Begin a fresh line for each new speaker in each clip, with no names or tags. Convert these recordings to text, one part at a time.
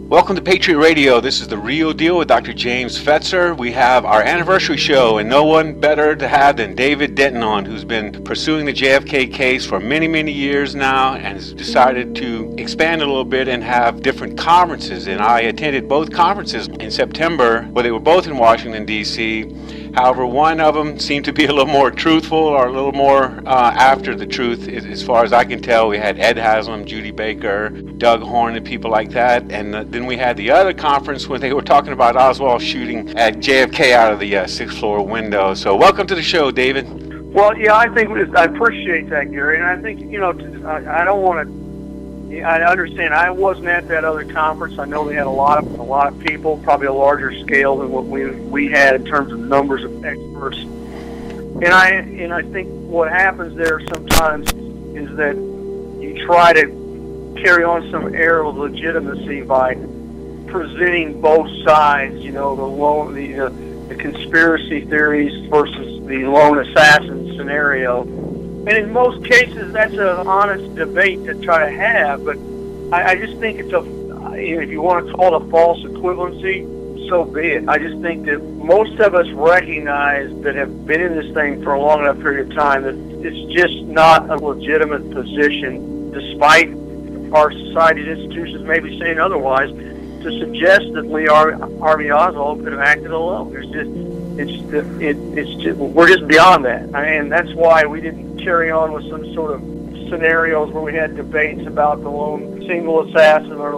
Welcome to Patriot Radio. This is The Real Deal with Dr. James Fetzer. We have our anniversary show, and no one better to have than David Denton on, who's been pursuing the JFK case for many, many years now and has decided to expand a little bit and have different conferences. And I attended both conferences in September, where they were both in Washington, D.C. However, one of them seemed to be a little more truthful or a little more after the truth, as far as I can tell. We had Ed Haslam, Judy Baker, Doug Horn, and people like that. And then we had the other conference when they were talking about Oswald shooting at JFK out of the sixth floor window. So welcome to the show, David.
Well, yeah, I appreciate that, Gary. And I think, I don't want to. I understand. I wasn't at that other conference. I know they had a lot of people, probably a larger scale than what we had in terms of numbers of experts. And I think what happens there sometimes is that you try to carry on some air of legitimacy by presenting both sides. The conspiracy theories versus the lone assassin scenario. And in most cases, that's an honest debate to try to have. But I just think it's if you want to call it a false equivalency, so be it. I just think that most of us recognize that have been in this thing for a long enough period of time that it's just not a legitimate position, despite our society's institutions maybe saying otherwise, to suggest that Lee Harvey Oswald could have acted alone. We're just beyond that, and that's why we didn't carry on with some sort of scenarios where we had debates about the lone single assassin or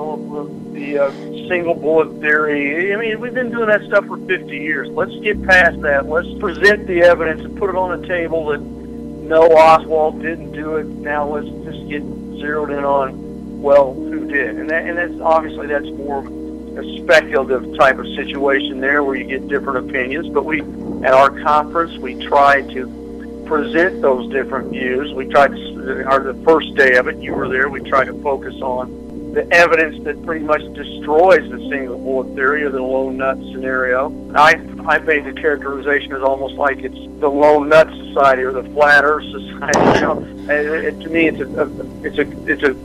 the single bullet theory. I mean, we've been doing that stuff for 50 years. Let's get past that. Let's present the evidence and put it on the table that no, Oswald didn't do it. Now let's just get zeroed in on, well, who did? And that's obviously that's more a speculative type of situation there where you get different opinions. But at our conference, we try to present those different views. We tried to, the first day of it, you were there, we tried to focus on the evidence that pretty much destroys the single bullet theory or the lone nut scenario. I made the characterization as almost like it's the lone nut society or the flat earth society. To me, it's a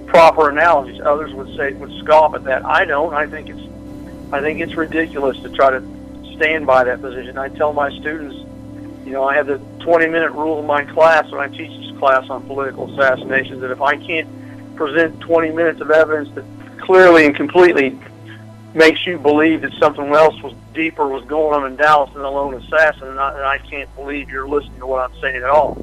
proper analogy. Others would scoff at that. I don't. I think it's ridiculous to try to stand by that position. I tell my students, I have the 20-minute rule in my class when I teach this class on political assassinations, that if I can't present 20 minutes of evidence that clearly and completely makes you believe that something else was deeper was going on in Dallas than a lone assassin, and I can't believe you're listening to what I'm saying at all.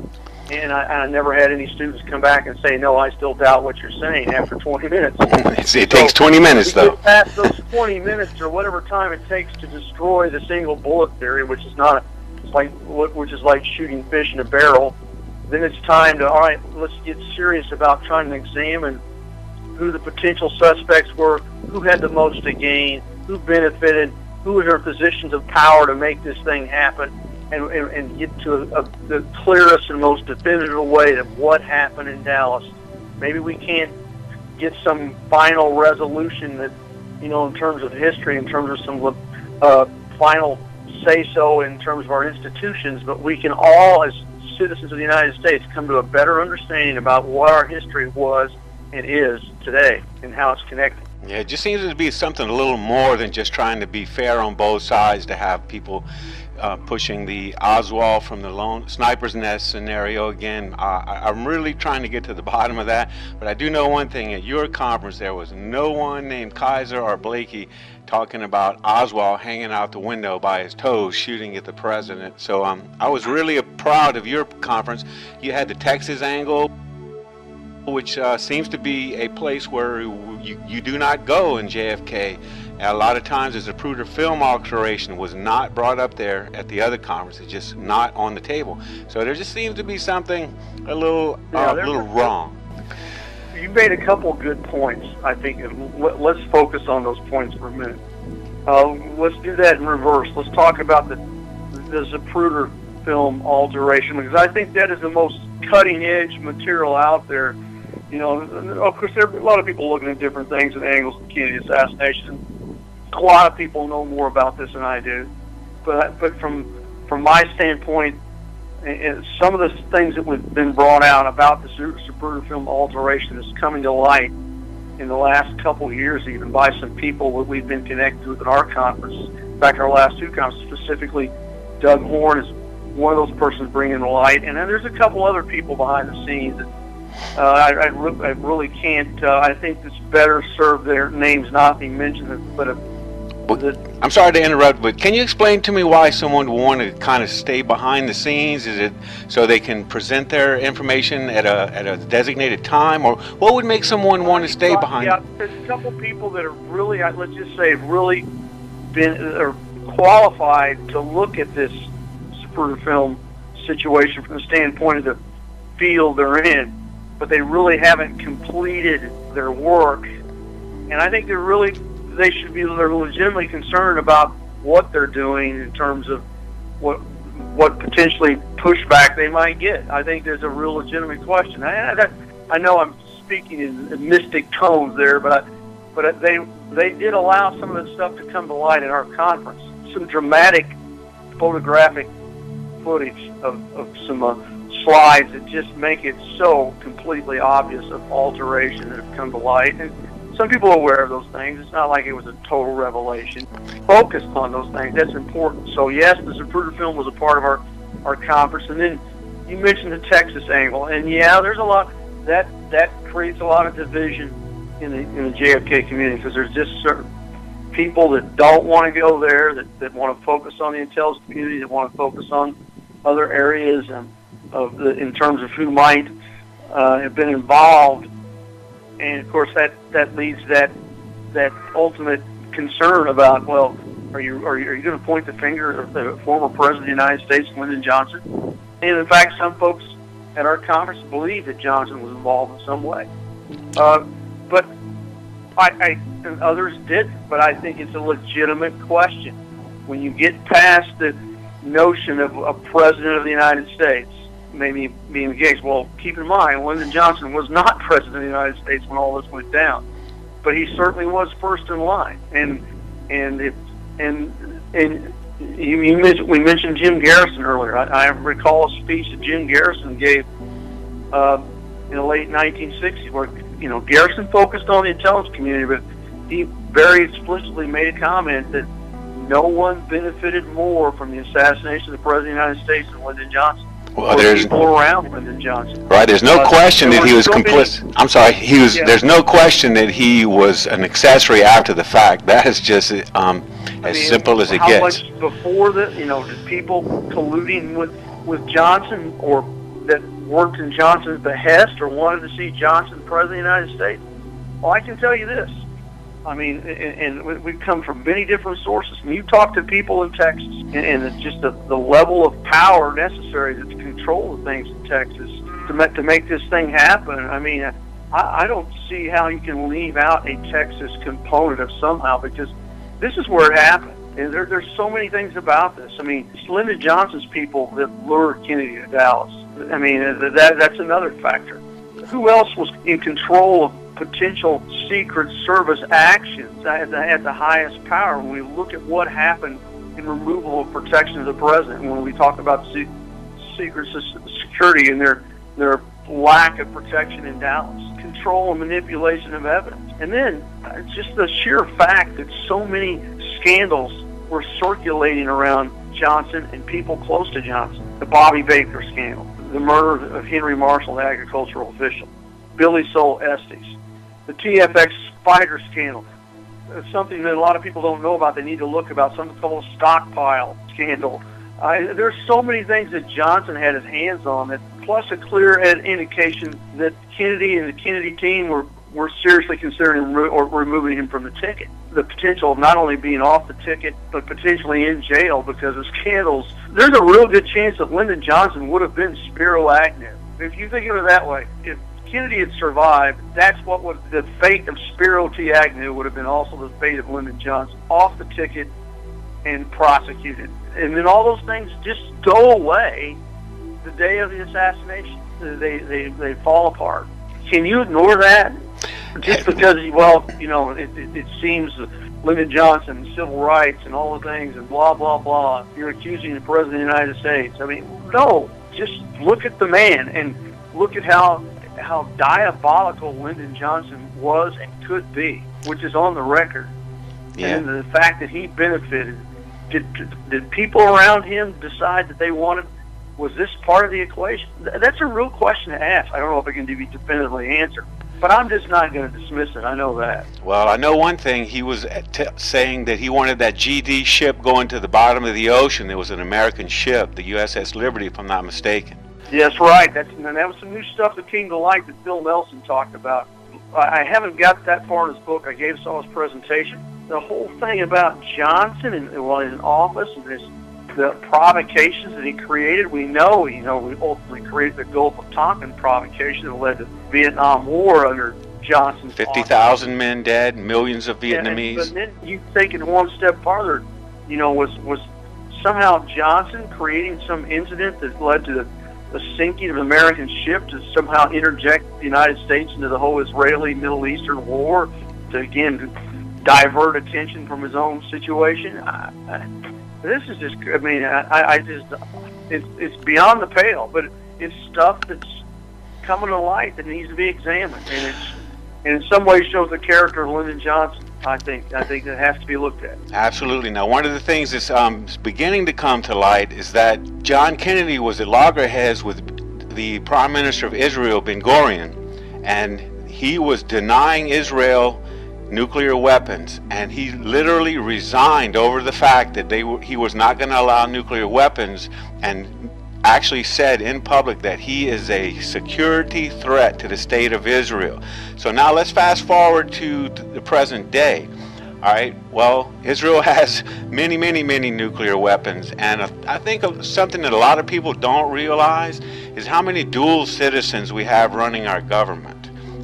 And I never had any students come back and say, no, I still doubt what you're saying after 20 minutes.
It takes 20 minutes, though.
Past those 20 minutes or whatever time it takes to destroy the single bullet theory, which is like shooting fish in a barrel, then it's time to, all right, let's get serious about trying to examine who the potential suspects were, who had the most to gain, who benefited, who was in positions of power to make this thing happen, and get to the clearest and most definitive way of what happened in Dallas. Maybe we can't get some final resolution that, in terms of history, in terms of some final say-so in terms of our institutions, but we can all, as citizens of the United States, come to a better understanding about what our history was and is today and how it's connected.
Yeah, it just seems to be something a little more than just trying to be fair on both sides, to have people pushing the Oswald from the lone sniper's nest scenario. Again, I'm really trying to get to the bottom of that, but I do know one thing. At your conference, there was no one named Kaiser or Blakey talking about Oswald hanging out the window by his toes shooting at the president. So I was really proud of your conference. You had the Texas angle, which seems to be a place where you do not go in JFK. A lot of times the Zapruder film alteration was not brought up there at the other conference. It's just not on the table. So there just seems to be something a little wrong.
You made a couple good points, I think. Let's focus on those points for a minute. Let's do that in reverse. Let's talk about the Zapruder film alteration, because I think that is the most cutting-edge material out there. Of course, there are a lot of people looking at different things and angles of Kennedy assassination. A lot of people know more about this than I do, but from my standpoint, some of the things that have been brought out about the Zapruder film alteration is coming to light in the last couple of years, even by some people that we've been connected with at our conference. In fact, our last two conferences, specifically, Doug Horn is one of those persons bringing the light, and then there's a couple other people behind the scenes that I really can't. I think it's better served their names not being mentioned, but.
I'm sorry to interrupt, but can you explain to me why someone would want to kind of stay behind the scenes? Is it so they can present their information at a designated time, or what would make someone want to stay behind?
Yeah, there's a couple people that are really, let's just say, really been qualified to look at this Zapruder film situation from the standpoint of the field they're in, but they really haven't completed their work, and I think they're legitimately concerned about what they're doing in terms of what potentially pushback they might get. I think there's a real legitimate question. I know I'm speaking in mystic tones there, but they did allow some of the stuff to come to light at our conference. Some dramatic photographic footage of some slides that just make it so completely obvious of alteration that have come to light. And some people are aware of those things. It's not like it was a total revelation. Focus on those things. That's important. So yes, the Zapruder film was a part of our conference. And then you mentioned the Texas angle, and yeah, there's a lot that creates a lot of division in the JFK community, because there's just certain people that don't want to go there, that want to focus on the intelligence community, that want to focus on other areas in terms of who might have been involved. And of course, that leads that ultimate concern about, well, are you going to point the finger at the former president of the United States, Lyndon Johnson? And in fact, some folks at our conference believe that Johnson was involved in some way, but and others didn't. But I think it's a legitimate question when you get past the notion of a president of the United States maybe being engaged. Well, keep in mind, Lyndon Johnson was not president of the United States when all this went down, but he certainly was first in line. And we mentioned Jim Garrison earlier. I recall a speech that Jim Garrison gave in the late 1960s, where Garrison focused on the intelligence community, but he very explicitly made a comment that no one benefited more from the assassination of the president of the United States than Lyndon Johnson.
Well, there's
people around Lyndon Johnson.
Right. There's no question that he was complicit. I'm sorry. He was. Yeah. There's no question that he was an accessory after the fact. That is just as simple as it gets. How much before that? Did people colluding with Johnson, or that worked in Johnson's behest, or wanted to see Johnson president of the United States? Well, I can tell you this. I mean, and we've come from many different sources. And you talk to people in Texas, and it's just the level of power necessary to control the things in Texas to make this thing happen. I mean, I don't see how you can leave out a Texas component of somehow, because this is where it happened. And there's so many things about this. I mean, it's Lyndon Johnson's people that lured Kennedy to Dallas. I mean, that's another factor. Who else was in control of potential Secret Service actions at the highest power? When we look at what happened in removal of protection of the president, when we talk about secret security and their lack of protection in Dallas, control and manipulation of evidence, and then just the sheer fact that so many scandals were circulating around Johnson and people close to Johnson. The Bobby Baker scandal, the murder of Henry Marshall, the agricultural official, Billy Sol Estes, the TFX fighter scandal. It's something that a lot of people don't know about. They need to look about, something called a stockpile scandal. There's so many things that Johnson had his hands on, that plus a clear indication that Kennedy and the Kennedy team were seriously considering removing him from the ticket. The potential of not only being off the ticket, but potentially in jail because of scandals. There's a real good chance that Lyndon Johnson would have been Spiro Agnew. If you think of it that way, if Kennedy had survived, that's what would the fate of Spiro T. Agnew would have been, also the fate of Lyndon Johnson, off the ticket and prosecuted. And then all those things just go away the day of the assassination. They fall apart. Can you ignore that? Just because, it seems Lyndon Johnson, civil rights and all the things and blah, blah, blah, you're accusing the President of the United States. I mean, no, just look at the man and look at how
how diabolical Lyndon Johnson was and could be, which is on the record.
Yeah.
And the fact that he benefited. Did people around him decide that they wanted? Was this part of the equation? That's a real question to ask. I don't know if it can be definitively answered, but I'm just not going to dismiss it. I know that.
Well, I know one thing. He was saying that he wanted that GD ship going to the bottom of the ocean. There was an American ship, the USS Liberty, if I'm not mistaken.
Yes, right. That was some new stuff that came to light that Phil Nelson talked about. I haven't got that far in his book. I saw his presentation. The whole thing about Johnson and while in office and the provocations that he created, we ultimately created the Gulf of Tonkin provocation that led to the Vietnam War under Johnson's
50,000 men dead, millions of Vietnamese.
But then you take it one step farther, was somehow Johnson creating some incident that led to the sinking of an American ship to somehow interject the United States into the whole Israeli-Middle Eastern war to, again, divert attention from his own situation. This is just, it's beyond the pale, but it's stuff that's coming to light that needs to be examined, and in some ways shows the character of Lyndon Johnson. I think that has to be looked at.
Absolutely. Now, one of the things that's beginning to come to light is that John Kennedy was at loggerheads with the Prime Minister of Israel, Ben Gurion, and he was denying Israel nuclear weapons, and he literally resigned over the fact that he was not going to allow nuclear weapons, and actually said in public that he is a security threat to the state of Israel. So now let's fast forward to the present day. All right, well, Israel has many nuclear weapons, and I think something that a lot of people don't realize is how many dual citizens we have running our government.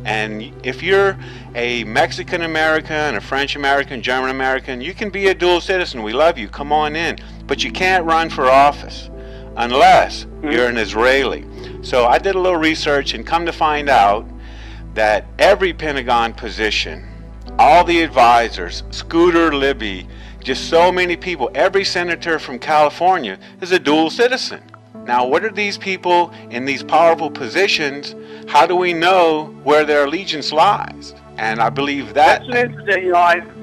And if you're a Mexican American, a French American, German American, you can be a dual citizen. We love you. Come on in. But you can't run for office unless you're an Israeli. So I did a little research and come to find out that every Pentagon position, all the advisors, Scooter Libby, just so many people, every senator from California is a dual citizen. Now, what are these people in these powerful positions? How do we know where their allegiance lies? And I believe that...
That's interesting.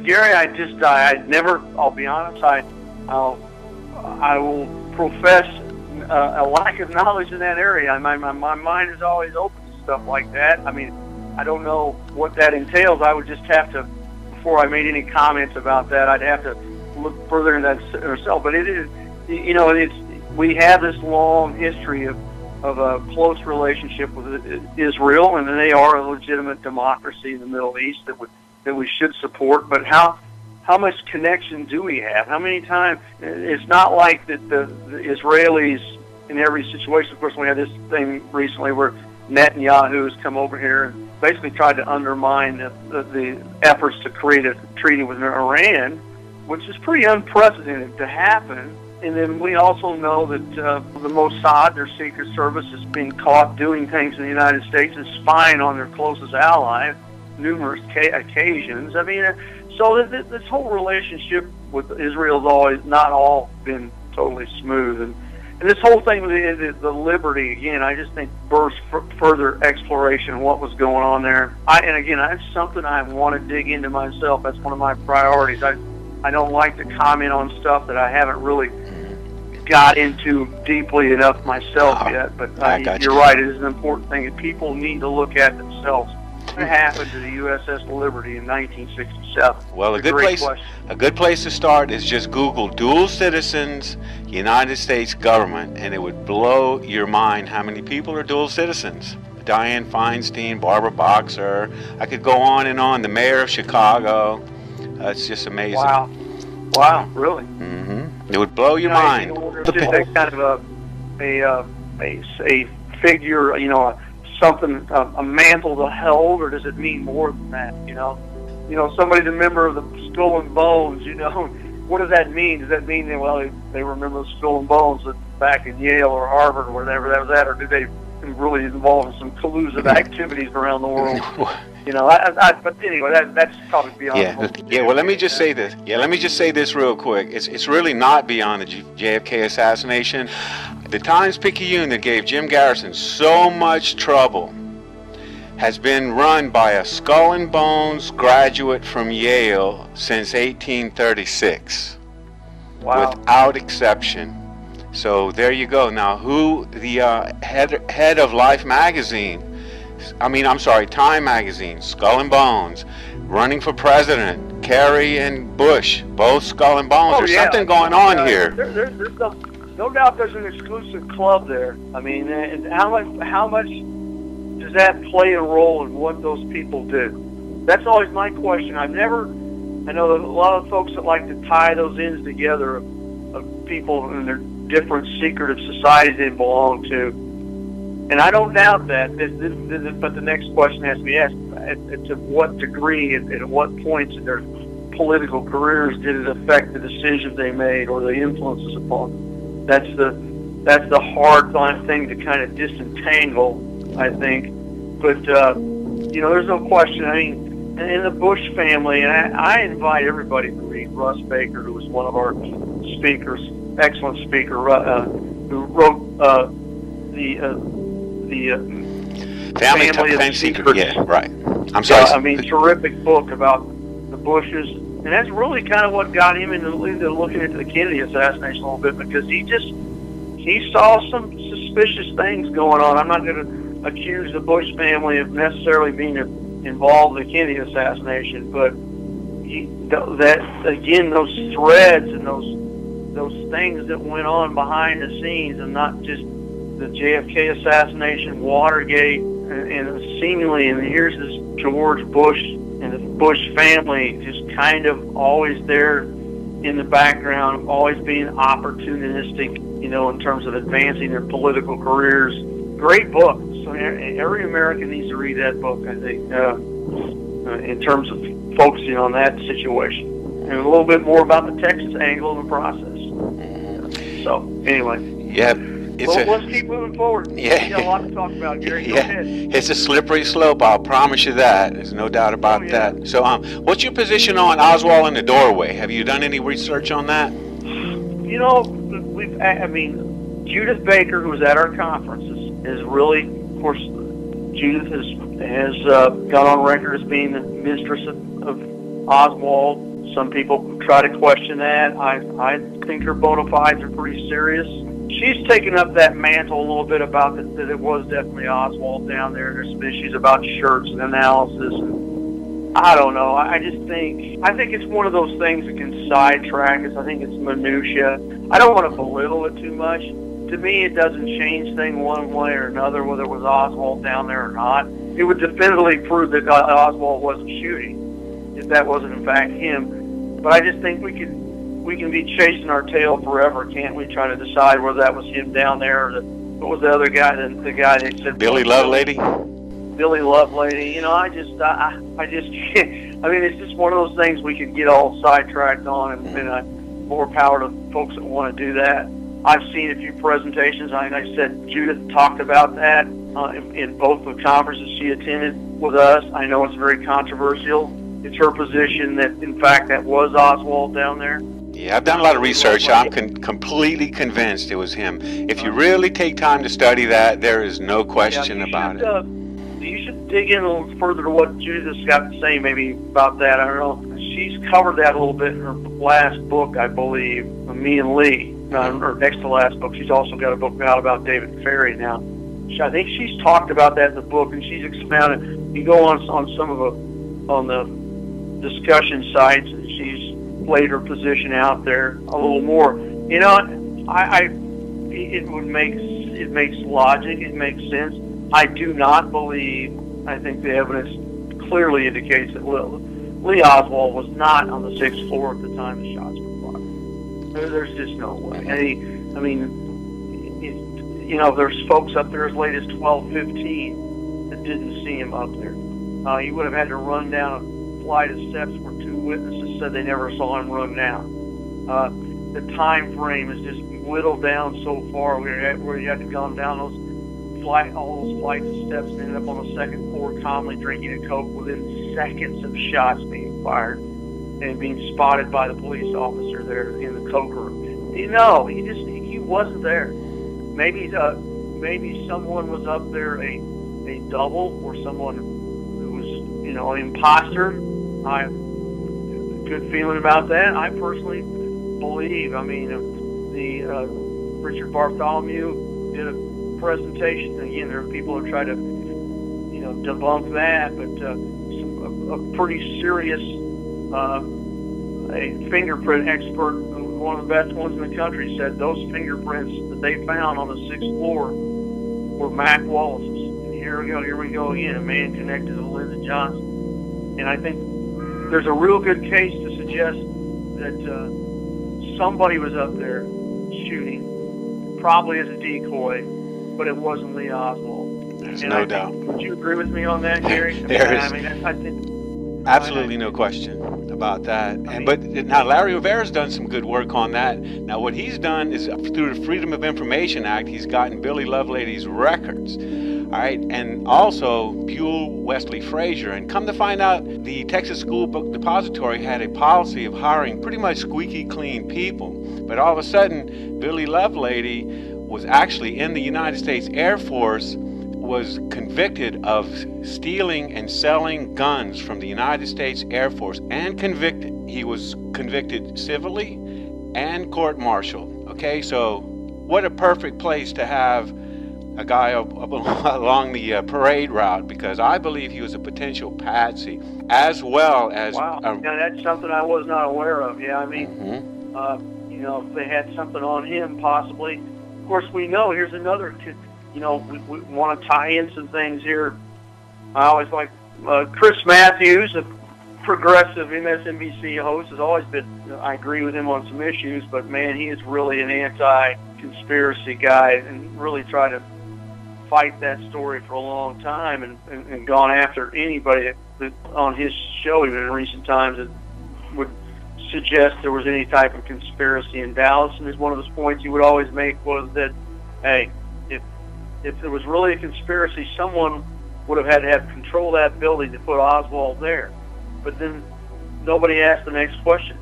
Gary, I'll be honest, I will profess a lack of knowledge in that area. My mind is always open to stuff like that. I mean, I don't know what that entails. I would just have to, before I made any comments about that, I'd have to look further into that myself. But it is, we have this long history of a close relationship with Israel, and they are a legitimate democracy in the Middle East that we should support. But how much connection do we have? How many times? It's not like that the Israelis in every situation. Of course, we had this thing recently where Netanyahu has come over here and basically tried to undermine the efforts to create a treaty with Iran, which is pretty unprecedented to happen. And then we also know that the Mossad, their secret service, has been caught doing things in the United States and spying on their closest ally numerous occasions. I mean, so this whole relationship with Israel has always not all been totally smooth. And this whole thing with the Liberty, again, I just think burst further exploration of what was going on there. And again, that's something I want to dig into myself. That's one of my priorities. I don't like to comment on stuff that I haven't really got into deeply enough myself yet, but you're right, it is an important thing that people need to look at themselves. What happened to the USS Liberty in 1967?
Well, a good place to start is just Google dual citizens, United States government, and it would blow your mind how many people are dual citizens. Dianne Feinstein, Barbara Boxer, I could go on and on, the mayor of Chicago. It's just amazing.
Wow, really?
It would blow your mind.
It's just a kind of a figure, something, a mantle to hold, or does it mean more than that? Somebody's a member of the Skull and Bones. What does that mean? Does that mean that they remember the Skull and Bones back in Yale or Harvard or whatever that was at, or did they really involve in some collusive activities around the world? But anyway, that's probably beyond.
Well, let me just say this. Let me just say this real quick. It's really not beyond the JFK assassination. The Times-Picayune that gave Jim Garrison so much trouble has been run by a skull and bones graduate from Yale since 1836.
Wow.
Without exception. So there you go. Now, who the head of Life magazine, Time magazine, Skull and Bones, running for president, Kerry and Bush, both Skull and Bones. There's something going on here.
There's no doubt there's an exclusive club there. I mean, and how much does that play a role in what those people do? That's always my question. I know a lot of folks that like to tie those ends together of people and their different secretive societies they belong to. And I don't doubt that. But the next question has to be asked: to what degree and at what points in their political careers did it affect the decisions they made or the influences upon them? That's the hard thing to kind of disentangle, I think. But there's no question. I mean, in the Bush family, and I invite everybody to read Russ Baker, who was one of our speakers, excellent speaker, who wrote the
Family Secret. Yeah, right. I'm sorry.
Terrific book about the Bushes, and that's really kind of what got him into looking into the Kennedy assassination a little bit, because he saw some suspicious things going on. I'm not going to accuse the Bush family of necessarily being involved in the Kennedy assassination, but those threads and those things that went on behind the scenes, and not just the JFK assassination, Watergate, and seemingly, and here's this George Bush and the Bush family just kind of always there in the background, always being opportunistic, in terms of advancing their political careers. Great book. So every American needs to read that book, I think, in terms of focusing on that situation. And a little bit more about the Texas angle in the process. So, anyway.
Yeah.
Let's keep moving forward.
Yeah.
We got a lot to talk about, Gary. Go ahead.
It's a slippery slope, I'll promise you that. There's no doubt about that. So, what's your position on Oswald in the doorway? Have you done any research on that?
Judith Baker, who was at our conferences, is really, of course, Judith has gone on record as being the mistress of Oswald. Some people try to question that. I think her bona fides are pretty serious. She's taken up that mantle a little bit about that it was definitely Oswald down there. There's some issues about shirts and analysis. And I don't know. I think it's one of those things that can sidetrack us. I think it's minutia. I don't want to belittle it too much. To me, it doesn't change things one way or another, whether it was Oswald down there or not. It would definitively prove that Oswald wasn't shooting, if that wasn't in fact him. But I just think we can be chasing our tail forever, can't we? Trying to decide whether that was him down there or what was the other guy? The guy that said
Billy Lovelady.
Billy Lovelady. I just can't. I mean, it's just one of those things we could get all sidetracked on, and more power to folks that want to do that. I've seen a few presentations. I said Judith talked about that in both the conferences she attended with us. I know it's very controversial. It's her position that, in fact, that was Oswald down there.
Yeah, I've done a lot of research. I'm completely convinced it was him. If you really take time to study that, there is no question about it.
You should dig in a little further to what Judith's got to say maybe about that. I don't know. She's covered that a little bit in her last book, I believe, Me and Lee, or next to last book. She's also got a book out about David Ferry now. I think she's talked about that in the book, and she's expounded. You go on some of the discussion sites, and she's laid her position out there a little more. It makes logic. It makes sense. I do not believe. I think the evidence clearly indicates that Lee Oswald was not on the 6th floor at the time the shots were fired. There's just no way. There's folks up there as late as 12:15 that didn't see him up there. You would have had to run down a flight of steps where 2 witnesses said they never saw him run down. The time frame is just whittled down so far where you have to go down all those flights of steps and ended up on the 2nd floor calmly drinking a Coke within seconds of shots being fired and being spotted by the police officer there in the Coke room. He wasn't there. Maybe someone was up there, a a double or someone who was, you know, an imposter. I have a good feeling about that. I personally believe, I mean, Richard Bartholomew did a presentation. Again, there are people who try to, you know, debunk that, but a pretty serious a fingerprint expert, one of the best ones in the country, said those fingerprints that they found on the 6th floor were Mac Wallace's. And here we go again, a man connected to Lyndon Johnson. And I think there's a real good case to suggest that somebody was up there shooting, probably as a decoy, but it wasn't Lee Oswald.
There's no doubt.
Would you agree with me on that, Gary? I think
absolutely no question about that. But now Larry Rivera's done some good work on that. Now what he's done is through the Freedom of Information Act, he's gotten Billy Lovelady's records. All right, and also Buell Wesley Frazier. And come to find out, the Texas School Book Depository had a policy of hiring pretty much squeaky clean people. But all of a sudden, Billy Lovelady was actually in the United States Air Force, was convicted of stealing and selling guns from the United States Air Force, and convicted. He was convicted civilly and court-martialed. Okay, so what a perfect place to have a guy up along the parade route, because I believe he was a potential patsy, as well as...
Wow, now that's something I was not aware of. Yeah, I mean, you know, if they had something on him, possibly. Of course, we know, here's another... You know, we want to tie in some things here. I always like Chris Matthews, a progressive MSNBC host, has always been, I agree with him on some issues, but man, he is really an anti-conspiracy guy and really tried to fight that story for a long time and gone after anybody that on his show, even in recent times, that would suggest there was any type of conspiracy in Dallas. And one of his points he would always make was that, hey, if there was really a conspiracy, someone would have had to have control of that building to put Oswald there. But then nobody asked the next question.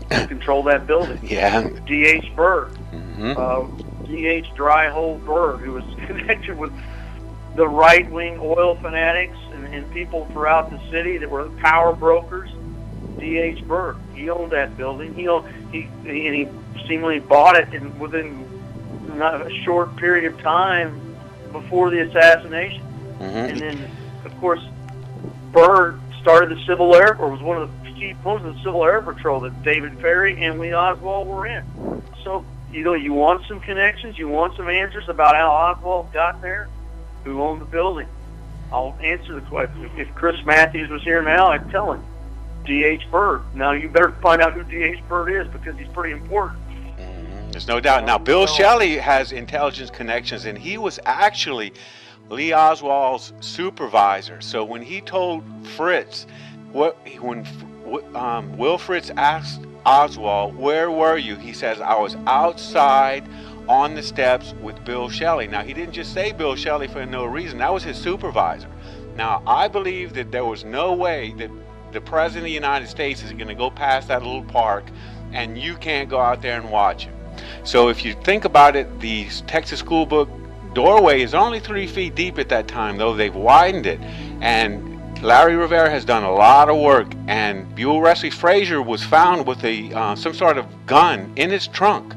Who controlled that building?
Yeah.
D.H. Byrd. D.H. Dryhole Byrd, who was connected with the right-wing oil fanatics and people throughout the city that were power brokers. D.H. Byrd. He owned that building. He seemingly bought it within not a short period of time before the assassination. And then, of course, Byrd started the Civil Air, or was one of the key opponents of the Civil Air Patrol that David Ferry and Lee Oswald were in. So, you know, you want some connections, you want some answers about how Oswald got there, who owned the building. I'll answer the question. If Chris Matthews was here now, I'd tell him, D.H. Byrd. Now, you better find out who D.H. Byrd is, because he's pretty important.
There's no doubt. Now, Bill Shelley has intelligence connections, and he was actually Lee Oswald's supervisor. So when he told Fritz, when Will Fritz asked Oswald, "Where were you?" he says, "I was outside on the steps with Bill Shelley." Now, he didn't just say Bill Shelley for no reason. That was his supervisor. Now, I believe that there was no way that the President of the United States is going to go past that little park and you can't go out there and watch him. So if you think about it, the Texas School Book doorway is only 3 feet deep at that time, though they've widened it. And Larry Rivera has done a lot of work, and Buell Wesley Frazier was found with some sort of gun in his trunk.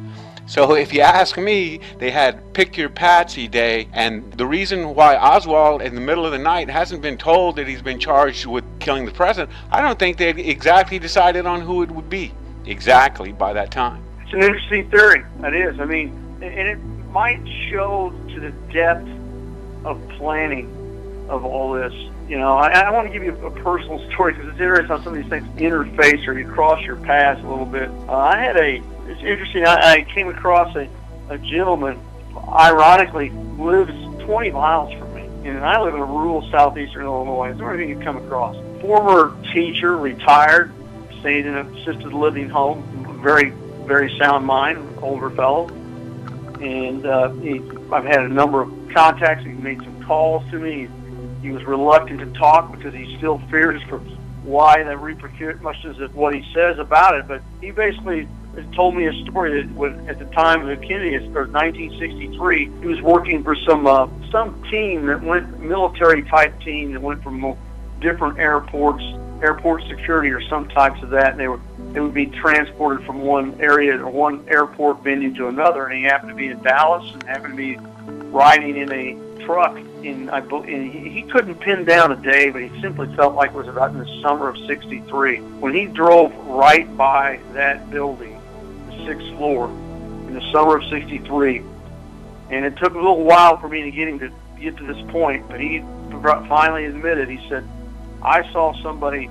So if you ask me, they had pick your patsy day, and the reason why Oswald in the middle of the night hasn't been told that he's been charged with killing the president, I don't think they exactly decided on who it would be exactly by that time.
It's an interesting theory. That is. I mean, and it might show to the depth of planning of all this. You know, I want to give you a personal story because it's interesting how some of these things interface or you cross your paths a little bit. It's interesting, I came across a gentleman, ironically, lives 20 miles from me. And I live in a rural southeastern Illinois. Is there anything you come across? Former teacher, retired, stayed in an assisted living home, very, very sound mind, older fellow. And I've had a number of contacts. He made some calls to me. He was reluctant to talk because he still fears for why the repercussions, much as what he says about it. But he basically told me a story that at the time of the Kennedy, or 1963, he was working for some team that went, military type team that went from different airports, airport security or some types of that, and they would be transported from one area or one airport venue to another. And he happened to be in Dallas and happened to be riding in a truck he couldn't pin down a day, but he simply felt like it was about in the summer of '63 when he drove right by that building, the 6th floor, in the summer of '63. And it took a little while for me to get him to get to this point, but he finally admitted. He said, "I saw somebody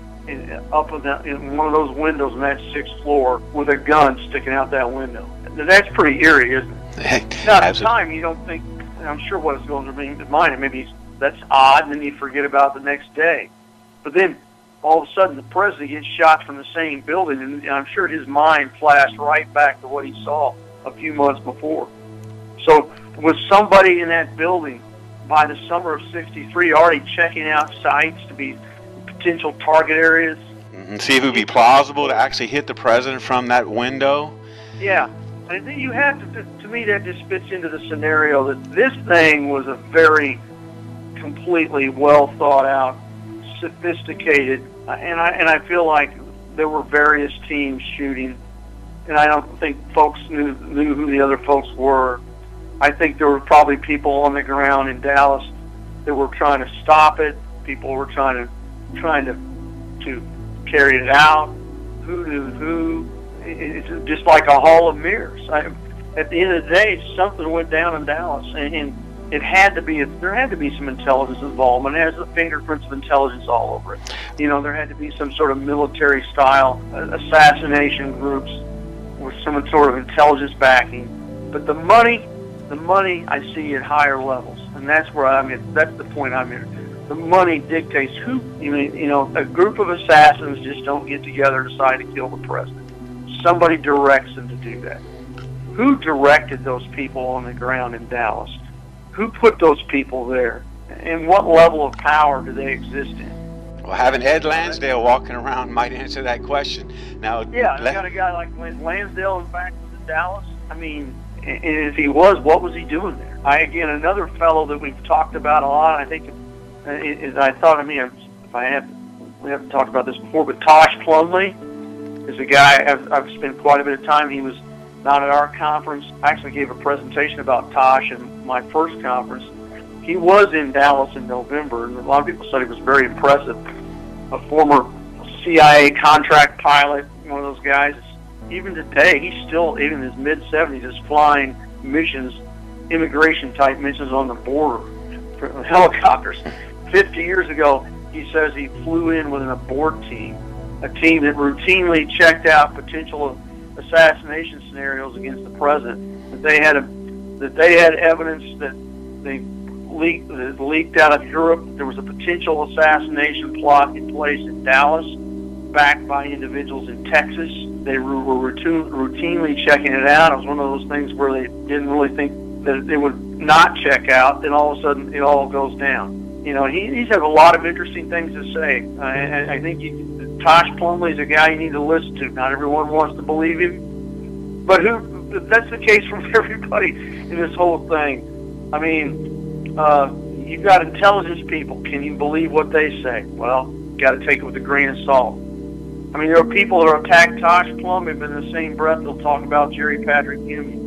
up in one of those windows on that 6th floor with a gun sticking out that window." That's pretty eerie, isn't it? Now, at the time, you don't think. I'm sure what is going to be in mind, maybe that's odd, and then you forget about the next day. But then, all of a sudden, the president gets shot from the same building, and I'm sure his mind flashed right back to what he saw a few months before. So, was somebody in that building by the summer of '63 already checking out sites to be potential target areas?
Mm-hmm. See if it would be plausible to actually hit the president from that window?
Yeah. I think you have to me, that just fits into the scenario that this thing was a very completely well thought out, sophisticated, and I feel like there were various teams shooting, and I don't think folks knew who the other folks were. I think there were probably people on the ground in Dallas that were trying to stop it. People were trying to carry it out. Who knew who? It's just like a hall of mirrors. At the end of the day, something went down in Dallas, and it had to be. There had to be some intelligence involvement. It has the fingerprints of intelligence all over it. You know, there had to be some sort of military-style assassination groups with some sort of intelligence backing. But the money I see at higher levels, and that's where I'm at. That's the point I'm in. The money dictates who. You know, a group of assassins just don't get together and decide to kill the president. Somebody directs them to do that. Who directed those people on the ground in Dallas? Who put those people there? And what level of power do they exist in?
Well, having Ed Lansdale walking around might answer that question. Now,
yeah, you got a guy like Lansdale, in fact, was in Dallas. I mean, and if he was, what was he doing there? Again, another fellow that we've talked about a lot, I think, we haven't talked about this before, but Tosh Plumlee is a guy I've spent quite a bit of time. He was not at our conference. I actually gave a presentation about Tosh in my first conference. He was in Dallas in November, and a lot of people said he was very impressive. A former CIA contract pilot, one of those guys. Even today, he's still, even in his mid-70s, is flying missions, immigration-type missions on the border for helicopters. 50 years ago, he says he flew in with an abort team, a team that routinely checked out potential assassination scenarios against the president. That they had evidence that they leaked out of Europe. There was a potential assassination plot in place in Dallas, backed by individuals in Texas. They were routinely checking it out. It was one of those things where they didn't really think that it would not check out. Then all of a sudden, it all goes down. You know, he's had a lot of interesting things to say. I think Tosh Plumlee is a guy you need to listen to. Not everyone wants to believe him, but that's the case for everybody in this whole thing. I mean, you've got intelligence people. Can you believe what they say? Well, you got to take it with a grain of salt. I mean, there are people that attack Tosh Plumlee, but in the same breath, they'll talk about Jerry Patrick Hemme.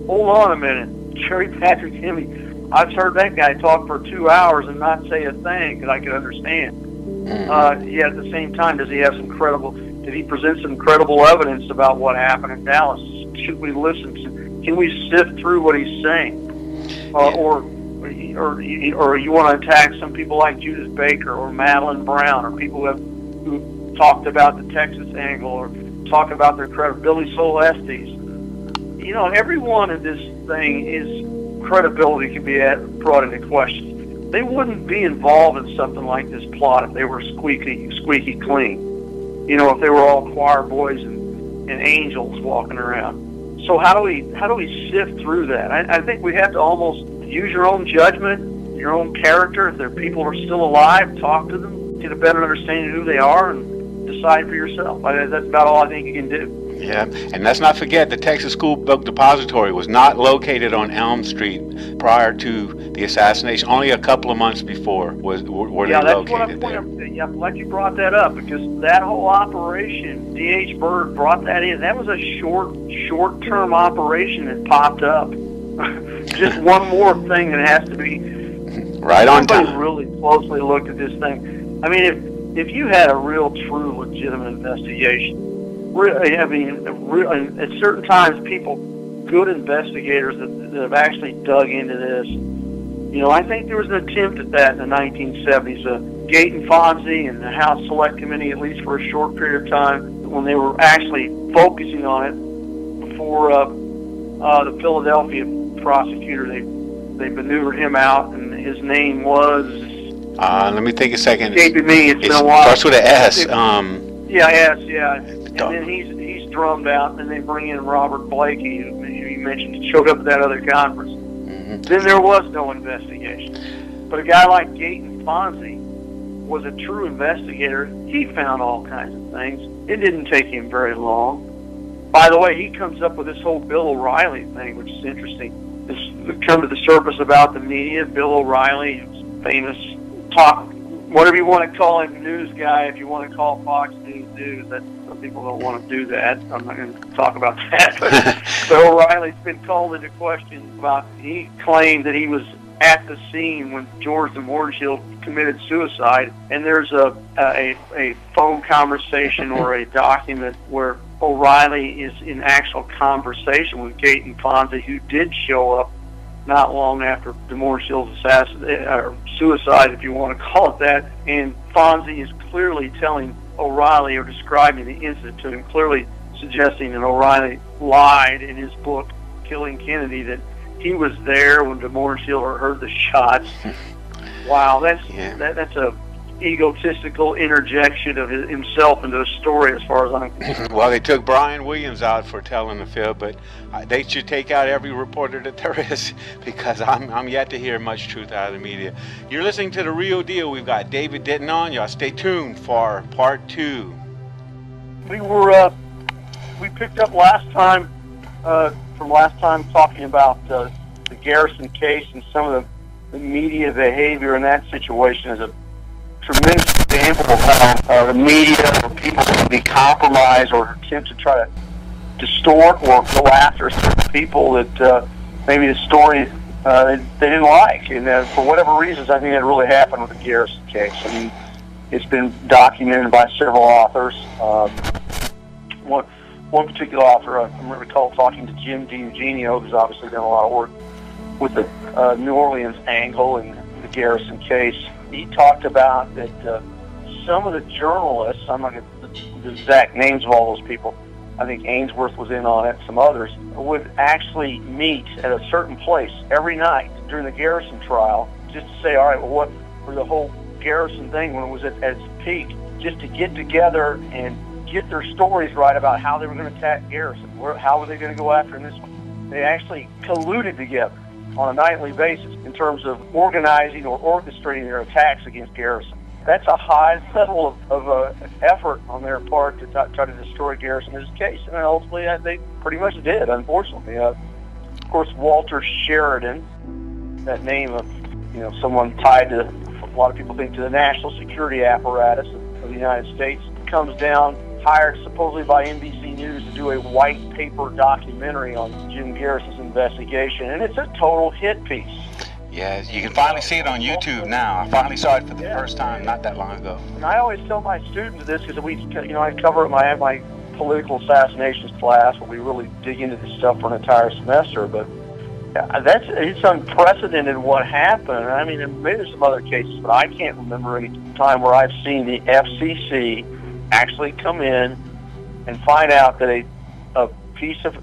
Hold on a minute. Jerry Patrick Hemme. I've heard that guy talk for 2 hours and not say a thing that I could understand. Yet at the same time, did he present some credible evidence about what happened in Dallas? Should we listen to? Can we sift through what he's saying? Or you want to attack some people like Judith Baker or Madeline Brown, or people who talked about the Texas angle, or talk about their credibility, Celestes. You know, every one of this thing is credibility can be brought into question. They wouldn't be involved in something like this plot if they were squeaky clean. You know, if they were all choir boys and angels walking around. So how do we sift through that? I think we have to almost use your own judgment, your own character. If their people are still alive, talk to them, get a better understanding of who they are, and decide for yourself. That's about all I think you can do.
Yeah, and let's not forget the Texas School Book Depository was not located on Elm Street prior to the assassination. Only a couple of months before were they located there.
Yeah, I'm glad you brought that up, because that whole operation, D.H. Byrd brought that in. That was a short-term operation that popped up. Just one more thing that has to be
right on time.
Somebody really closely looked at this thing. I mean, if you had a real, true, legitimate investigation, at certain times, good investigators that have actually dug into this, I think there was an attempt at that in the 1970s. Gate and Fonzie and the House Select Committee, at least for a short period of time, when they were actually focusing on it before the Philadelphia prosecutor, they maneuvered him out, and his name was...
let me take a second.
Escaping me. It's been a while.
Starts with an S.
Yeah. And then he's drummed out, and then they bring in Robert Blakey, who you mentioned showed up at that other conference. Mm-hmm. Then there was no investigation. But a guy like Gate and Fonzie was a true investigator. He found all kinds of things. It didn't take him very long. By the way, he comes up with this whole Bill O'Reilly thing, which is interesting. This come to the surface about the media. Bill O'Reilly, who's famous whatever you want to call him, news guy. If you want to call Fox News, that some people don't want to do that. I'm not going to talk about that. But O'Reilly's been called into question about. He claimed that he was at the scene when George de Mohrenschildt committed suicide, and there's a phone conversation or a document where O'Reilly is in actual conversation with Gate and Fonzie, who did show up not long after de Mohrenschildt's suicide, if you want to call it that. And Fonzie is clearly telling O'Reilly, or describing the incident to him, clearly suggesting that O'Reilly lied in his book, Killing Kennedy, that he was there when de Mohrenschildt heard the shots. Wow, that's a egotistical interjection of himself into the story, as far as I'm concerned.
Well, they took Brian Williams out for telling the fib, but they should take out every reporter that there is, because I'm yet to hear much truth out of the media. You're listening to The Real Deal. We've got David Denton on. Y'all stay tuned for part 2.
We picked up from last time talking about the Garrison case and some of the media behavior in that situation as a tremendous example of how the media or people can be compromised or attempt to try to distort or go after certain people that maybe the story they didn't like. And for whatever reasons, I think that really happened with the Garrison case. I mean, it's been documented by several authors. One particular author, I recall talking to Jim DiEugenio, who's obviously done a lot of work with the New Orleans angle in the Garrison case. He talked about that some of the journalists, I'm not going to the exact names of all those people, I think Ainsworth was in on it, some others, would actually meet at a certain place every night during the Garrison trial just to say, all right, well, what for the whole Garrison thing when it was at its peak, just to get together and get their stories right about how they were going to attack Garrison, how were they going to go after him this one. They actually colluded together on a nightly basis in terms of organizing or orchestrating their attacks against Garrison. That's a high level of effort on their part to try to destroy Garrison in his case. And ultimately, they pretty much did, unfortunately. Of course, Walter Sheridan, that name of someone tied to, a lot of people think, to the national security apparatus of the United States, comes down, hired supposedly by NBC News to do a white paper documentary on Jim Garrison's investigation, and it's a total hit piece.
Yeah, you can finally see it on YouTube now. I finally saw it for the first time not that long ago.
And I always tell my students this because I cover it. I have my political assassinations class where we really dig into this stuff for an entire semester. But it's unprecedented what happened. I mean, maybe there's some other cases, but I can't remember any time where I've seen the FCC actually come in and find out that a piece of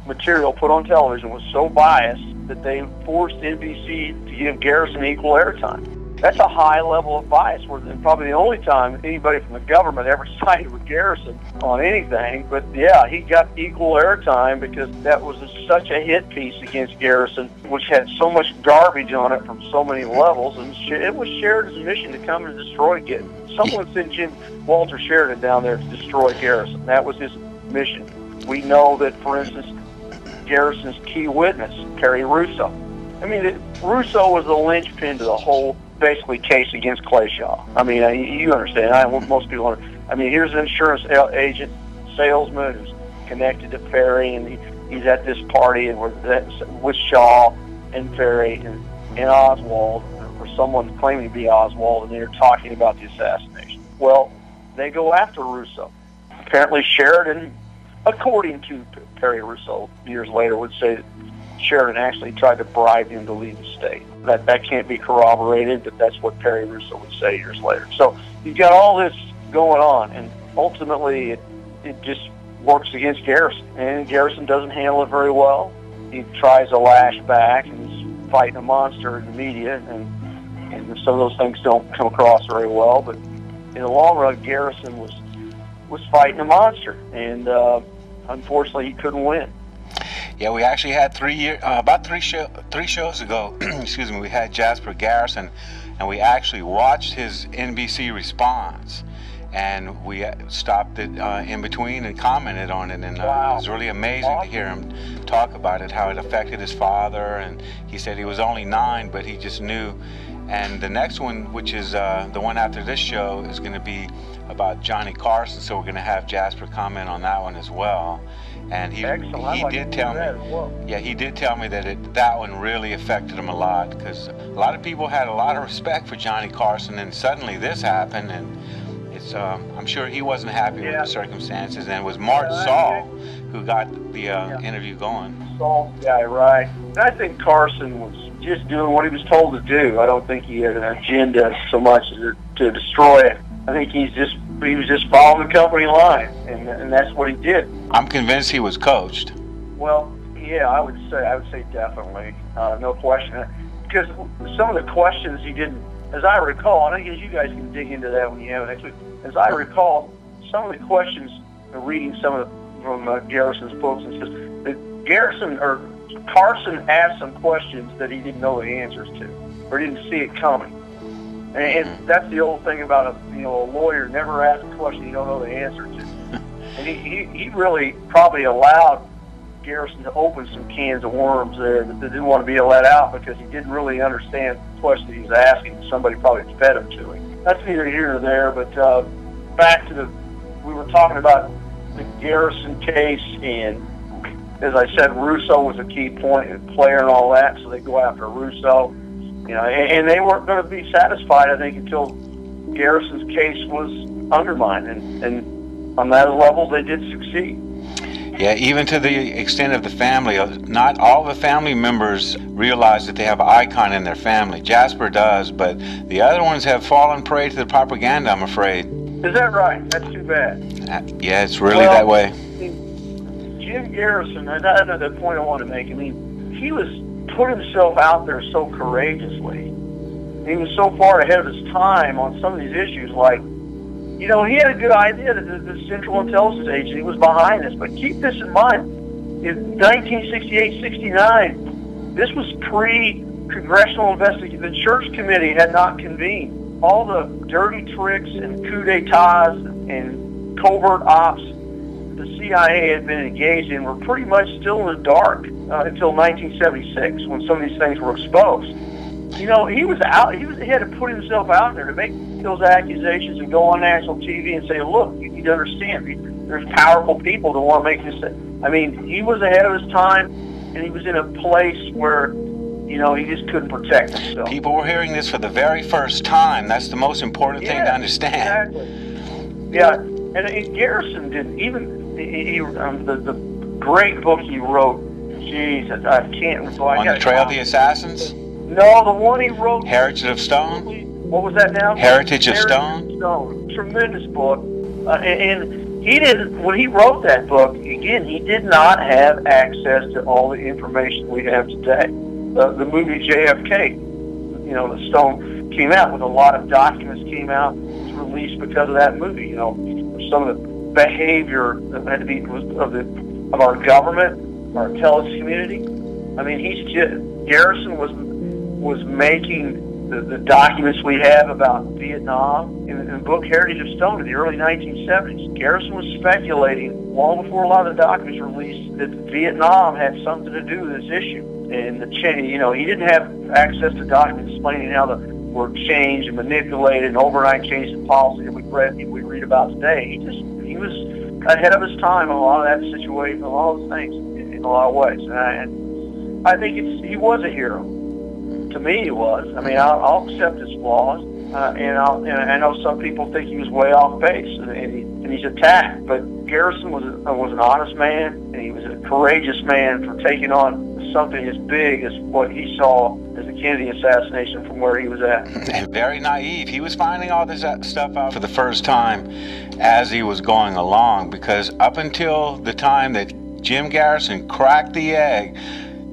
material put on television was so biased that they forced NBC to give Garrison equal airtime. That's a high level of bias, and probably the only time anybody from the government ever sided with Garrison on anything. But yeah, he got equal airtime because that was such a hit piece against Garrison, which had so much garbage on it from so many levels, and it was Sheridan's mission to come and destroy Garrison. Someone sent Walter Sheridan down there to destroy Garrison. That was his mission. We know that, for instance, Garrison's key witness, Perry Russo. I mean, Russo was the linchpin to the whole, basically, case against Clayshaw. I mean, you understand. Most people understand. I mean, here's an insurance agent, salesman who's connected to Perry, and he's at this party and with Shaw and Perry and Oswald, or someone claiming to be Oswald, and they're talking about the assassination. Well, they go after Russo. Apparently Sheridan, according to Perry Russo, years later would say that Sheridan actually tried to bribe him to leave the state. That can't be corroborated, but that's what Perry Russo would say years later. So you've got all this going on, and ultimately it just works against Garrison, and Garrison doesn't handle it very well. He tries to lash back, and he's fighting a monster in the media, and some of those things don't come across very well, but in the long run, Garrison was fighting a monster, and unfortunately he couldn't win.
Yeah, we actually had about three shows ago, excuse me, we had Jasper Garrison, and we actually watched his NBC response, and we stopped it in between and commented on it, and
Wow.
It was really amazing to hear him talk about it, how it affected his father, and he said he was only 9, but he just knew. And the next one, which is the one after this show, is going to be about Johnny Carson, so we're going to have Jasper comment on that one as well. And he did tell me, yeah, he did tell me that that one really affected him a lot, because a lot of people had a lot of respect for Johnny Carson, and suddenly this happened, and it's I'm sure he wasn't happy with the circumstances. And it was Mart Saul who got the interview going.
Saul's the guy, right? And I think Carson was just doing what he was told to do. I don't think he had an agenda so much as to destroy it. I think he was just following the company line, and that's what he did.
I'm convinced he was coached.
Well, yeah, I would say definitely, no question. Because some of the questions he didn't, as I recall, and I guess you guys can dig into that when you have it next week. As I recall, some of the questions, reading from Garrison's books, and says that Carson asked some questions that he didn't know the answers to, or didn't see it coming. And that's the old thing about a lawyer: never ask a question you don't know the answer to. And he really probably allowed Garrison to open some cans of worms there that didn't want to be let out, because he didn't really understand the question he was asking. Somebody probably fed him to him. That's neither here nor there. But back to we were talking about the Garrison case, and as I said, Russo was a key player and all that, so they go after Russo. And they weren't going to be satisfied, I think, until Garrison's case was undermined, and on that level, they did succeed.
Yeah, even to the extent of the family, not all the family members realize that they have an icon in their family. Jasper does, but the other ones have fallen prey to the propaganda, I'm afraid.
Is that right? That's too bad.
Yeah, it's really that way.
Jim Garrison, that's the point I want to make. I mean, he put himself out there so courageously. He was so far ahead of his time on some of these issues, like, he had a good idea that the Central Intelligence Agency was behind this, but keep this in mind. In 1968-69, this was pre-congressional investigation. The Church Committee had not convened. All the dirty tricks and coups d'etats and covert ops the CIA had been engaged in were pretty much still in the dark until 1976, when some of these things were exposed. He was out. He had to put himself out there to make those accusations and go on national TV and say, "Look, you need to understand. There's powerful people that want to make this." I mean, he was ahead of his time, and he was in a place where, he just couldn't protect himself.
People were hearing this for the very first time. That's the most important thing to understand.
Exactly. Yeah, and Garrison didn't even. The great book he wrote. Jeez, I can't recall.
On the Trail of the Assassins?
No, the one he wrote.
Heritage of Stone?
What was that now?
Heritage of Stone?
Tremendous book. And he didn't, when he wrote that book, again, he did not have access to all the information we have today. The movie JFK, the Stone came out with a lot of documents came out. It was released because of that movie. Some of the behavior that had to be of our government, our intelligence community. I mean, Garrison was making the documents we have about Vietnam in the book Heritage of Stone in the early 1970s. Garrison was speculating long before a lot of the documents were released that Vietnam had something to do with this issue. And he didn't have access to documents explaining how the were changed and manipulated and overnight change in policy that we read about today. He was ahead of his time on a lot of that situation, a lot of those things in a lot of ways. And I think he was a hero. To me, he was. I mean, I'll accept his flaws, and I know some people think he was way off base, and he's attacked. But Garrison was an honest man, and he was a courageous man for taking on something as big as what he saw as the Kennedy assassination from where he was at.
Very naive. He was finding all this stuff out for the first time as he was going along, because up until the time that Jim Garrison cracked the egg,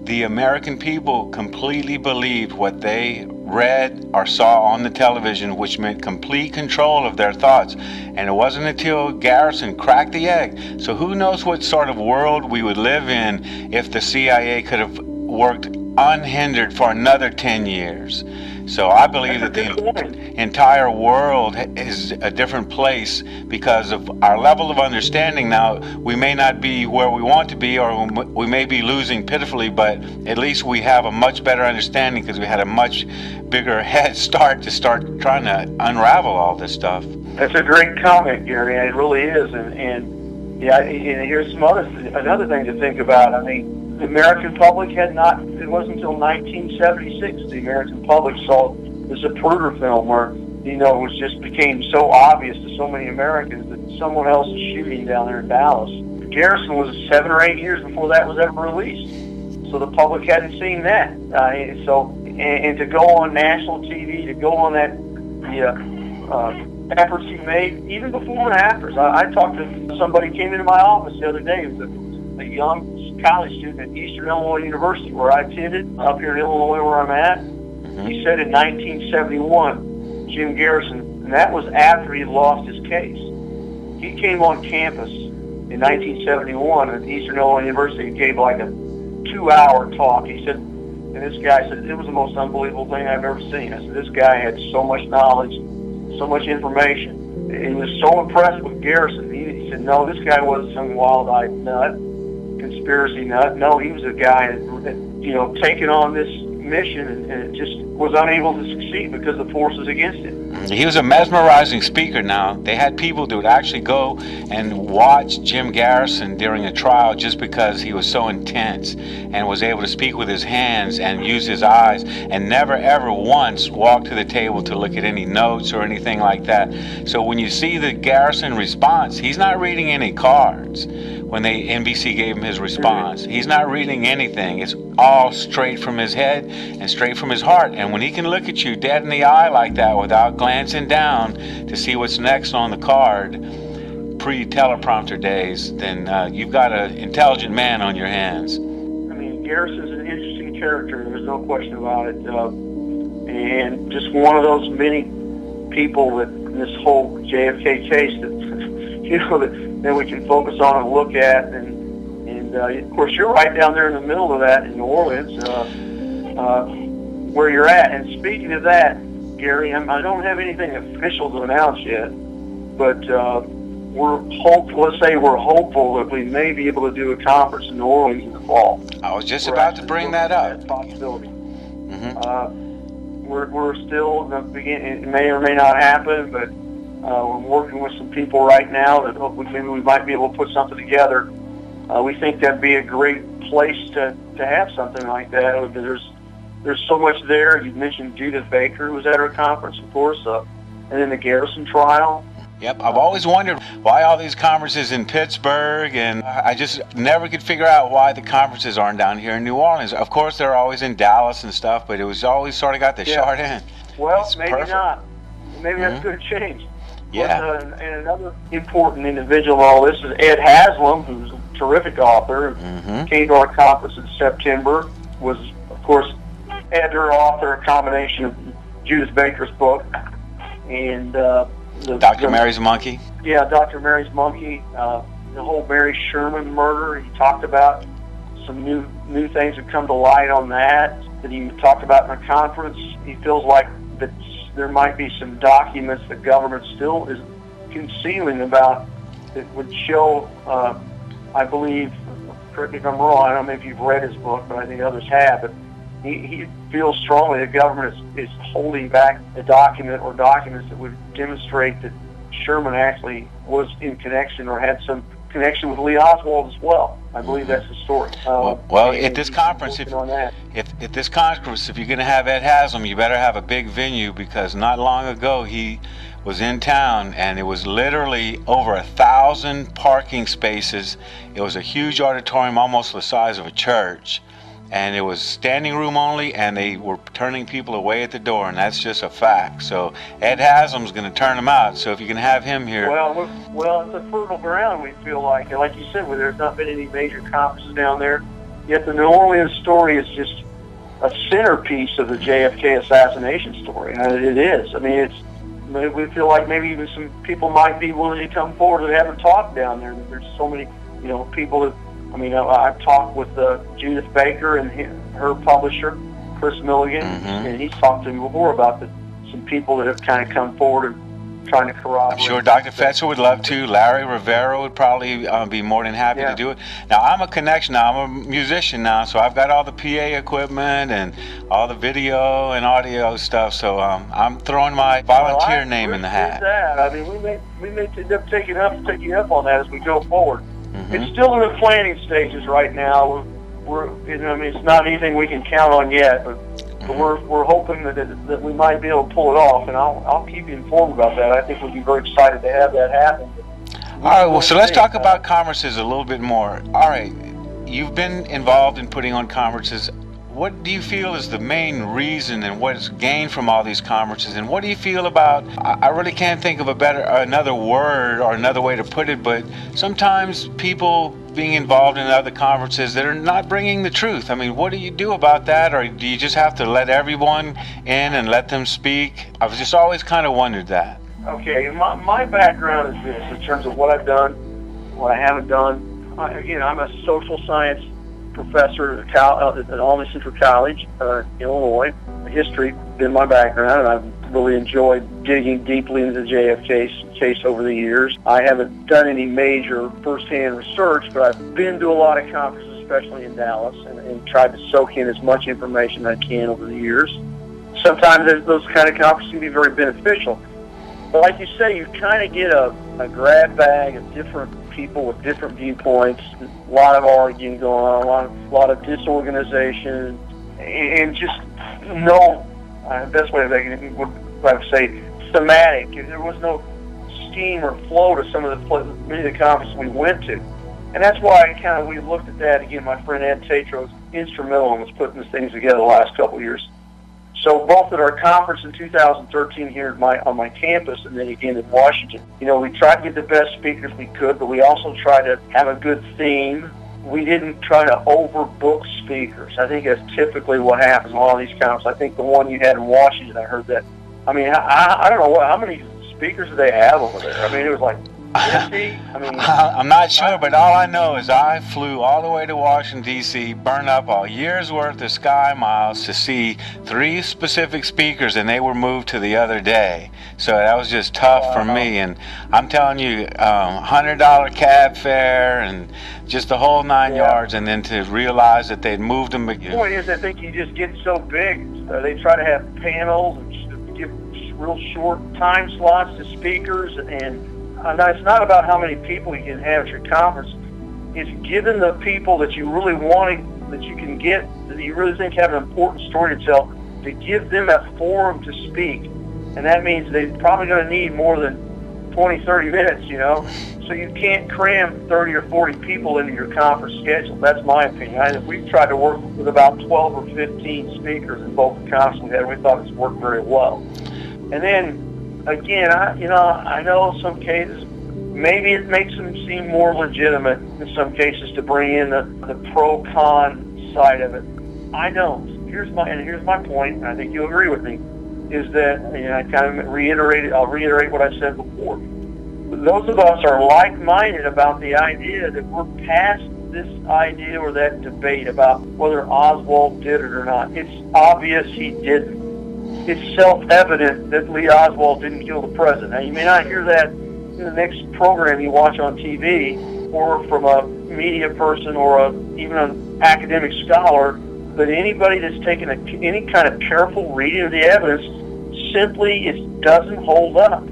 the American people completely believed what they read or saw on the television, which meant complete control of their thoughts. And it wasn't until Garrison cracked the egg. So who knows what sort of world we would live in if the CIA could have worked unhindered for another 10 years. So I believe that the entire world is a different place because of our level of understanding. Now, we may not be where we want to be, or we may be losing pitifully, but at least we have a much better understanding because we had a much bigger head start to start trying to unravel all this stuff.
That's a great comment, Gary. It really is. And here's another thing to think about. I mean, the American public it wasn't until 1976 the American public saw the Zapruder film where, it just became so obvious to so many Americans that someone else is shooting down there in Dallas. Garrison was 7 or 8 years before that was ever released. So the public hadn't seen that. And to go on national TV, to go on that, efforts he made, even before and after. I talked to somebody who came into my office the other day, a young college student at Eastern Illinois University, where I attended, up here in Illinois where I'm at. He said in 1971, Jim Garrison, and that was after he lost his case. He came on campus in 1971 at Eastern Illinois University and gave like a 2-hour talk. He said, and this guy said, it was the most unbelievable thing I've ever seen. I said, this guy had so much knowledge, so much information. And he was so impressed with Garrison. He said, no, this guy wasn't some wild-eyed nut, conspiracy nut. No, he was a guy that taken on this mission and just was unable to succeed because the forces against him.
He was a mesmerizing speaker. Now, they had people that would actually go and watch Jim Garrison during a trial just because he was so intense and was able to speak with his hands and use his eyes and never ever once walk to the table to look at any notes or anything like that. So when you see the Garrison response, he's not reading any cards. When NBC gave him his response, he's not reading anything. It's all straight from his head and straight from his heart. And when he can look at you dead in the eye like that without glancing down to see what's next on the card, pre-teleprompter days, then you've got an intelligent man on your hands.
I mean, Garrison's an interesting character. There's no question about it. And just one of those many people that in this whole JFK case that, that we can focus on and look at. And of course, you're right down there in the middle of that in New Orleans, where you're at. And speaking of that, Gary, I don't have anything official to announce yet, but we're hopeful that we may be able to do a conference in New Orleans in the fall.
I was just about to bring that up.
That's a possibility. We're still in the beginning. It may or may not happen, but we're working with some people right now that hopefully maybe we might be able to put something together. We think that'd be a great place to have something like that. There's so much there. You mentioned Judith Baker, who was at our conference, of course, and then the Garrison trial.
Yep, I've always wondered why all these conferences in Pittsburgh, and I just never could figure out why the conferences aren't down here in New Orleans. Of course, they're always in Dallas and stuff, but it was always sort of got the short end.
Well,
it's
maybe
perfect.
not. Maybe that's going to change.
Yeah.
But, and another important individual in all this is Ed Haslam, who's a terrific author, came to our conference in September, was, of course, editor, author, a combination of Judith Baker's book, and
Dr. Mary's Monkey.
Yeah, Dr. Mary's Monkey, the whole Mary Sherman murder. He talked about some new things that come to light on that he talked about in the conference. He feels like that there might be some documents the government still is concealing about that would show, I believe, correct me if I'm wrong, I don't know if you've read his book, but I think others have, but he feels strongly the government is holding back a document or documents that would demonstrate that Sherman actually was in connection or had some connection with Lee Oswald as well. I believe that's the story.
Well, at this conference, if you're going to have Ed Haslam, you better have a big venue, because not long ago he was in town and it was literally over 1,000 parking spaces. It was a huge auditorium, almost the size of a church, and it was standing room only, and they were turning people away at the door, and that's just a fact. So Ed Haslam's going to turn them out. So if you can have him here.
Well, it's a fertile ground, we feel like. And like you said, there's not been any major conferences down there. Yet the New Orleans story is just a centerpiece of the JFK assassination story. And it is. I mean, we feel like maybe even some people might be willing to come forward that haven't talked down there. There's so many, people that, I've talked with Judith Baker and her publisher, Chris Milligan, and he's talked to me before about some people that have kind of come forward and trying to corroborate.
I'm sure Dr. Fetzer would love to. Larry Rivera would probably be more than happy to do it. Now, I'm a connection now. I'm a musician now, so I've got all the PA equipment and all the video and audio stuff, so I'm throwing my volunteer name in the hat.
That. We may end up taking up on that as we go forward. It's still in the planning stages right now. It's not anything we can count on yet, but we're hoping that we might be able to pull it off, and I'll keep you informed about that. I think we'd be very excited to have that happen.
All right, well, so let's talk about conferences a little bit more. All right, you've been involved in putting on conferences. What do you feel is the main reason and what is gained from all these conferences? And what do you feel about, I really can't think of another word or another way to put it, but sometimes people being involved in other conferences that are not bringing the truth. I mean, what do you do about that? Or do you just have to let everyone in and let them speak? I've just always kind of wondered that.
Okay, my background is this, in terms of what I've done, what I haven't done. I'm a social science professor at Albany Central College, Illinois. History has been my background, and I've really enjoyed digging deeply into the JFK case over the years. I haven't done any major first-hand research, but I've been to a lot of conferences, especially in Dallas, and tried to soak in as much information as I can over the years. Sometimes those kind of conferences can be very beneficial. But like you say, you kind of get a grab bag of different people with different viewpoints, a lot of arguing going on, a lot of disorganization, and just the best way of making it would I would say thematic. There was no steam or flow to many of the conferences we went to. And that's why we looked at that again. My friend Ed Tatro was instrumental in putting these things together the last couple of years. So both at our conference in 2013 here on my campus, and then again in Washington, we tried to get the best speakers we could, but we also tried to have a good theme. We didn't try to overbook speakers. I think that's typically what happens in a lot of these conferences. I think the one you had in Washington, I heard that. I don't know how many speakers do they have over there. It was like 50.
I'm not sure, but all I know is I flew all the way to Washington, D.C., burned up a year's worth of sky miles to see 3 specific speakers, and they were moved to the other day. So that was just tough for me. And I'm telling you, $100 cab fare and just the whole 9 yards, and then to realize that they'd moved them again.
The point is, I think you just get so big. They try to have panels and give real short time slots to speakers, and it's not about how many people you can have at your conference. It's giving the people that you really want, that you can get, that you really think have an important story to tell, to give them a forum to speak. And that means they're probably going to need more than 20, 30 minutes, So you can't cram 30 or 40 people into your conference schedule. That's my opinion. We've tried to work with about 12 or 15 speakers in both the conferences we had. We thought it's worked very well. And then, again, I know in some cases maybe it makes them seem more legitimate in some cases to bring in the pro-con side of it. I don't. Here's my point, and I think you'll agree with me, is that I kind of I'll reiterate what I said before. Those of us are like-minded about the idea that we're past this idea or that debate about whether Oswald did it or not. It's obvious he didn't. it's self-evident that Lee Oswald didn't kill the president. Now, you may not hear that in the next program you watch on TV or from a media person or even an academic scholar, but anybody that's taken any kind of careful reading of the evidence, simply it doesn't hold up.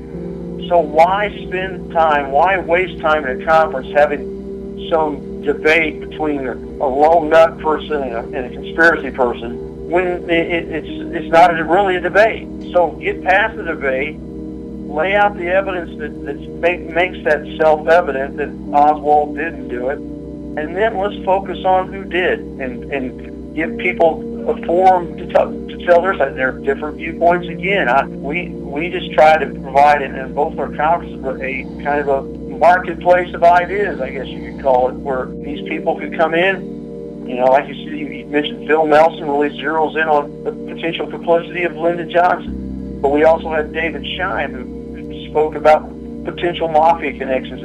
So why spend time, why waste time in a conference having some debate between a lone nut person and a conspiracy person when it's not really a debate? So get past the debate, lay out the evidence that makes that self-evident that Oswald didn't do it, and then let's focus on who did and give people a forum to tell their side. There are different viewpoints. Again, we just try to provide in both our conferences a kind of a marketplace of ideas, I guess you could call it, where these people could come in. You know, like you mentioned, Phil Nelson really zeroes in on the potential complicity of Lyndon Johnson. But we also had David Scheim, who spoke about potential mafia connections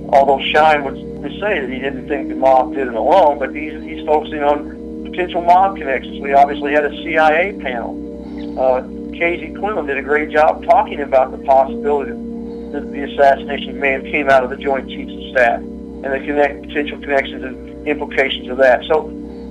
although Scheim would say that he didn't think the mob did it alone, but he's focusing on potential mob connections. We obviously had a CIA panel. Casey Quinlan did a great job talking about the possibility that the assassination may have came out of the Joint Chiefs of Staff and the potential connections and implications of that. So,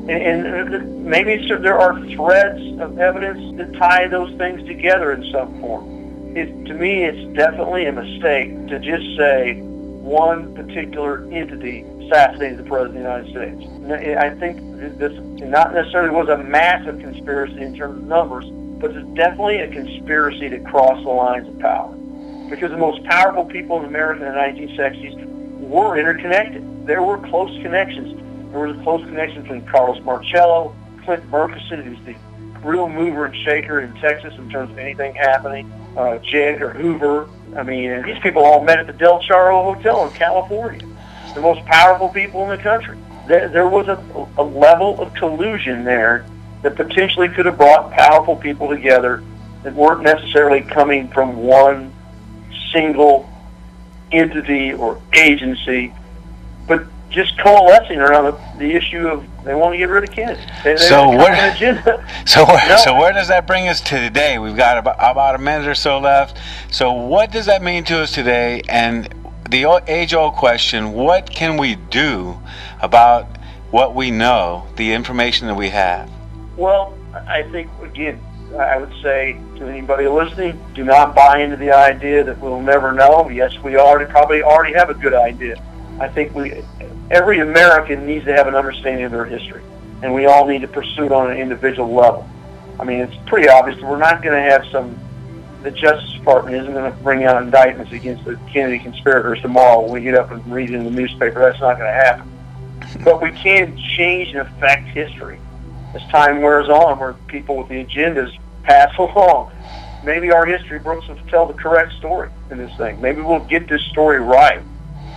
and maybe there are threads of evidence that tie those things together in some form. To me, it's definitely a mistake to just say one particular entity assassinated the President of the United States. I think this not necessarily was a massive conspiracy in terms of numbers, but it's definitely a conspiracy to cross the lines of power. Because the most powerful people in America in the 1960s were interconnected. There were close connections. There was a close connection between Carlos Marcello, Clint Murchison, who's the real mover and shaker in Texas in terms of anything happening, J. Edgar Hoover. I mean, these people all met at the Del Charro Hotel in California. The most powerful people in the country. There was a level of collusion there that potentially could have brought powerful people together that weren't necessarily coming from one single entity or agency, but just coalescing around the issue of they want to get rid of Kennedy.
So where does that bring us to today? We've got about a minute or so left. So what does that mean to us today? And the age-old question, what can we do about what we know, the information that we have?
Well, I think, again, I would say to anybody listening, do not buy into the idea that we'll never know. Yes, we probably already have a good idea. I think every American needs to have an understanding of their history, and we all need to pursue it on an individual level. I mean, it's pretty obvious that we're not going to have the Justice Department isn't going to bring out indictments against the Kennedy conspirators tomorrow when we get up and read it in the newspaper. That's not going to happen. But we can change and affect history as time wears on, where people with the agendas pass along. Maybe our history books will tell the correct story in this thing. Maybe we'll get this story right.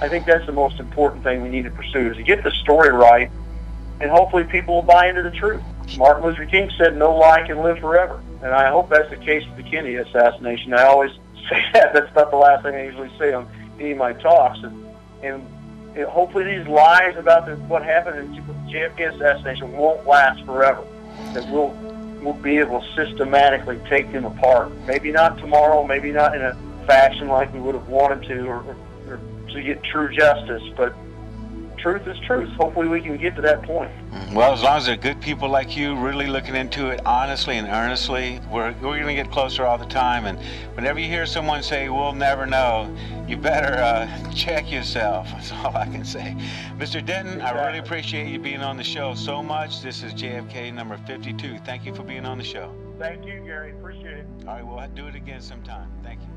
I think that's the most important thing we need to pursue, is to get the story right, and hopefully people will buy into the truth. Martin Luther King said, "No lie can live forever." And I hope that's the case with the Kennedy assassination. I always say that. That's not the last thing I usually say on any of my talks. And hopefully these lies about what happened in the JFK assassination won't last forever. That we'll be able to systematically take them apart. Maybe not tomorrow, maybe not in a fashion like we would have wanted to, or to get true justice, but truth is truth. Hopefully we can get to that point.
Well, as long as there are good people like you really looking into it honestly and earnestly, we're going to get closer all the time. And whenever you hear someone say, "We'll never know," you better check yourself. That's all I can say. Mr. Denton, exactly. I really appreciate you being on the show so much. This is JFK number 52. Thank you for being on the show.
Thank you, Gary. Appreciate it.
All right, we'll do it again sometime. Thank you.